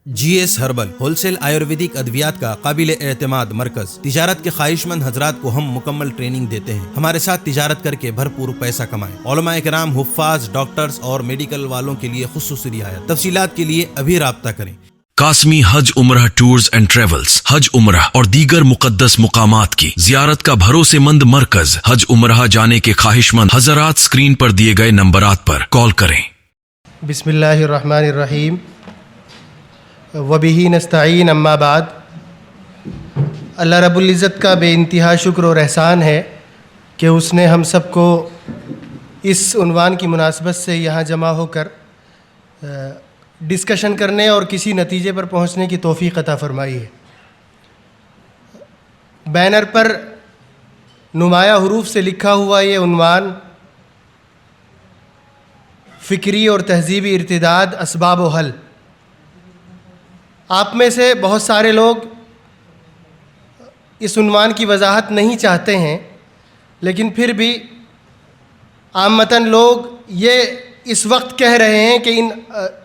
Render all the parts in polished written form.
جی S Herbal Wholesale آیورویدک ادویات کا قابل اعتماد مرکز تجارت کے خواہش مند حضرات کو ہم مکمل ٹریننگ دیتے ہیں۔ ہمارے ساتھ تجارت کر کے بھرپور پیسہ کمائیں۔ علماء کرام، حفاظ، ڈاکٹرز اور میڈیکل والوں کے لیے خصوصی رعایت۔ تفصیلات کے لیے ابھی رابطہ کریں۔ قاسمی حج عمرہ ٹورز اینڈ ٹریولز حج عمرہ اور دیگر مقدس مقامات کی زیارت کا بھروسے مند مرکز۔ حج عمرہ جانے کے خواہش مند حضرات اسکرین پر دیے گئے نمبرات پر کال کریں۔ بسم اللہ الرحمن الرحیم وبہ نستعین، اما بعد۔ اللہ رب العزت کا بے انتہا شکر اور احسان ہے کہ اس نے ہم سب کو اس عنوان کی مناسبت سے یہاں جمع ہو کر ڈسکشن کرنے اور کسی نتیجے پر پہنچنے کی توفیق عطا فرمائی ہے۔ بینر پر نمایاں حروف سے لکھا ہوا یہ عنوان فکری اور تہذیبی ارتداد، اسباب و حل۔ آپ میں سے بہت سارے لوگ اس عنوان کی وضاحت نہیں چاہتے ہیں، لیکن پھر بھی عامتاً لوگ یہ اس وقت کہہ رہے ہیں کہ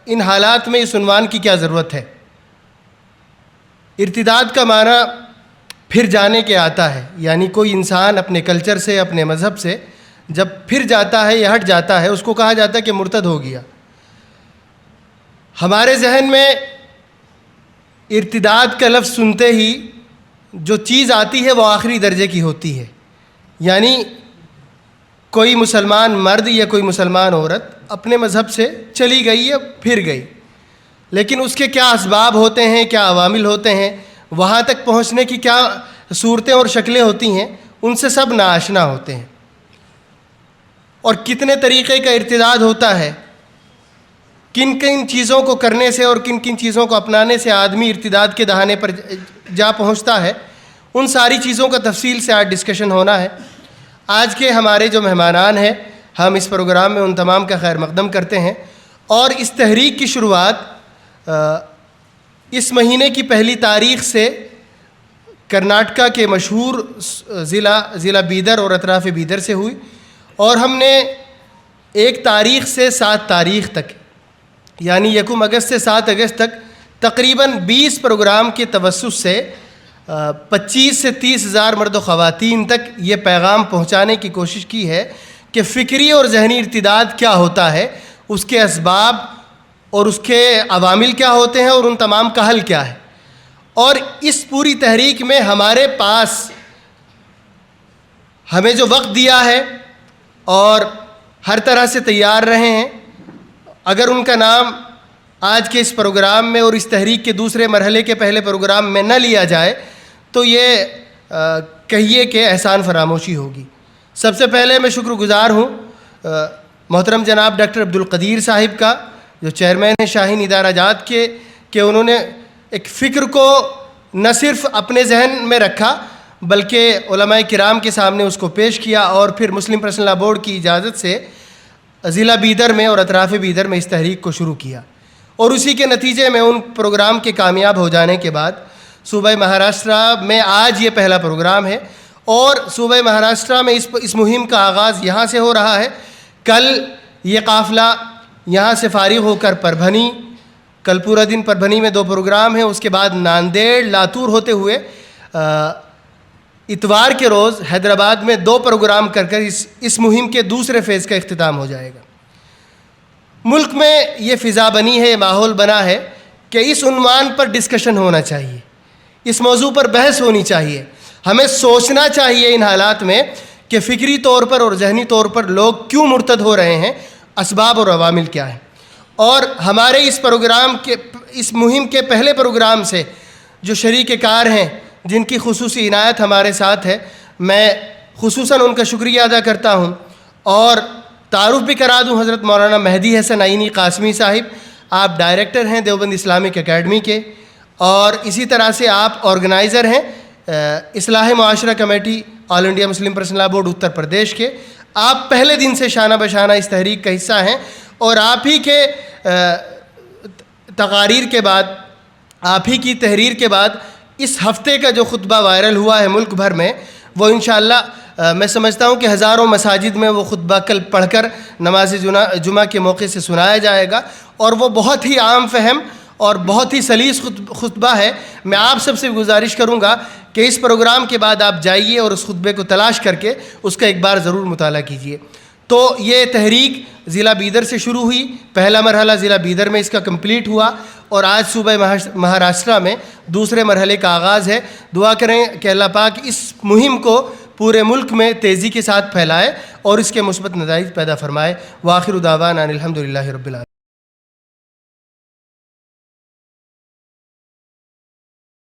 ان حالات میں اس عنوان کی کیا ضرورت ہے۔ ارتداد کا معنی پھر جانے کے آتا ہے، یعنی کوئی انسان اپنے کلچر سے، اپنے مذہب سے جب پھر جاتا ہے یا ہٹ جاتا ہے، اس کو کہا جاتا ہے کہ مرتد ہو گیا۔ ہمارے ذہن میں ارتداد کا لفظ سنتے ہی جو چیز آتی ہے وہ آخری درجے کی ہوتی ہے، یعنی کوئی مسلمان مرد یا کوئی مسلمان عورت اپنے مذہب سے چلی گئی یا پھر گئی، لیکن اس کے کیا اسباب ہوتے ہیں، کیا عوامل ہوتے ہیں، وہاں تک پہنچنے کی کیا صورتیں اور شکلیں ہوتی ہیں، ان سے سب ناآشنا ہوتے ہیں۔ اور کتنے طریقے کا ارتداد ہوتا ہے، کن کن چیزوں کو کرنے سے اور کن کن چیزوں کو اپنانے سے آدمی ارتداد کے دہانے پر جا پہنچتا ہے، ان ساری چیزوں کا تفصیل سے آج ڈسکشن ہونا ہے۔ آج کے ہمارے جو مہمانان ہیں، ہم اس پروگرام میں ان تمام کا خیر مقدم کرتے ہیں، اور اس تحریک کی شروعات اس مہینے کی 1 تاریخ سے کرناٹکا کے مشہور ضلع بیدر اور اطراف بیدر سے ہوئی، اور ہم نے 1 تاریخ سے 7 تاریخ تک، یعنی 1 اگست سے 7 اگست تک تقریباً 20 پروگرام کے توسط سے 25 سے 30 ہزار مرد و خواتین تک یہ پیغام پہنچانے کی کوشش کی ہے کہ فکری اور ذہنی ارتداد کیا ہوتا ہے، اس کے اسباب اور اس کے عوامل کیا ہوتے ہیں، اور ان تمام کا حل کیا ہے۔ اور اس پوری تحریک میں ہمارے پاس ہمیں جو وقت دیا ہے اور ہر طرح سے تیار رہے ہیں، اگر ان کا نام آج کے اس پروگرام میں اور اس تحریک کے دوسرے مرحلے کے پہلے پروگرام میں نہ لیا جائے تو یہ کہیے کہ احسان فراموشی ہوگی۔ سب سے پہلے میں شکر گزار ہوں محترم جناب ڈاکٹر عبدالقدیر صاحب کا، جو چیئرمین ہیں شاہین ادارہ جات کے، کہ انہوں نے ایک فکر کو نہ صرف اپنے ذہن میں رکھا بلکہ علماء کرام کے سامنے اس کو پیش کیا، اور پھر مسلم پرسنل لا بورڈ کی اجازت سے ضلع بیدر میں اور اطراف بیدر میں اس تحریک کو شروع کیا، اور اسی کے نتیجے میں ان پروگرام کے کامیاب ہو جانے کے بعد صوبہ مہاراشٹرا میں آج یہ پہلا پروگرام ہے، اور صوبہ مہاراشٹرا میں اس مہم کا آغاز یہاں سے ہو رہا ہے۔ کل یہ قافلہ یہاں سے فارغ ہو کر پربھنی، کل پورا دن پربھنی میں 2 پروگرام ہیں، اس کے بعد ناندیڑ، لاتور ہوتے ہوئے اتوار کے روز حیدرآباد میں 2 پروگرام کر اس مہم کے دوسرے فیز کا اختتام ہو جائے گا۔ ملک میں یہ فضا بنی ہے، ماحول بنا ہے کہ اس عنوان پر ڈسکشن ہونا چاہیے، اس موضوع پر بحث ہونی چاہیے۔ ہمیں سوچنا چاہیے ان حالات میں کہ فکری طور پر اور ذہنی طور پر لوگ کیوں مرتد ہو رہے ہیں، اسباب اور عوامل کیا ہیں۔ اور ہمارے اس مہم کے پہلے پروگرام سے جو شریک کار ہیں، جن کی خصوصی عنایت ہمارے ساتھ ہے، میں خصوصاً ان کا شکریہ ادا کرتا ہوں، اور تعارف بھی کرا دوں، حضرت مولانا مہدی حسن عینی قاسمی صاحب، آپ ڈائریکٹر ہیں دیوبند اسلامک اکیڈمی کے، اور اسی طرح سے آپ آرگنائزر ہیں اصلاح معاشرہ کمیٹی آل انڈیا مسلم پرسنل لا بورڈ اتر پردیش کے۔ آپ پہلے دن سے شانہ بشانہ اس تحریک کا حصہ ہیں، اور آپ ہی کے تقاریر کے بعد، آپ ہی کی تحریر کے بعد اس ہفتے کا جو خطبہ وائرل ہوا ہے ملک بھر میں، وہ انشاءاللہ میں سمجھتا ہوں کہ ہزاروں مساجد میں وہ خطبہ کل پڑھ کر نماز جمعہ کے موقع سے سنایا جائے گا، اور وہ بہت ہی عام فہم اور بہت ہی سلیس خطبہ ہے. میں آپ سب سے گزارش کروں گا کہ اس پروگرام کے بعد آپ جائیے اور اس خطبے کو تلاش کر کے اس کا ایک بار ضرور مطالعہ کیجیے. تو یہ تحریک ضلع بیدر سے شروع ہوئی. پہلا مرحلہ ضلع بیدر میں اس کا کمپلیٹ ہوا اور آج صوبہ مہاراشٹرا میں دوسرے مرحلے کا آغاز ہے. دعا کریں کہ اللہ پاک اس مہم کو پورے ملک میں تیزی کے ساتھ پھیلائے اور اس کے مثبت نتائج پیدا فرمائے. وآخر دعوانا ان الحمد للہ رب العالمین.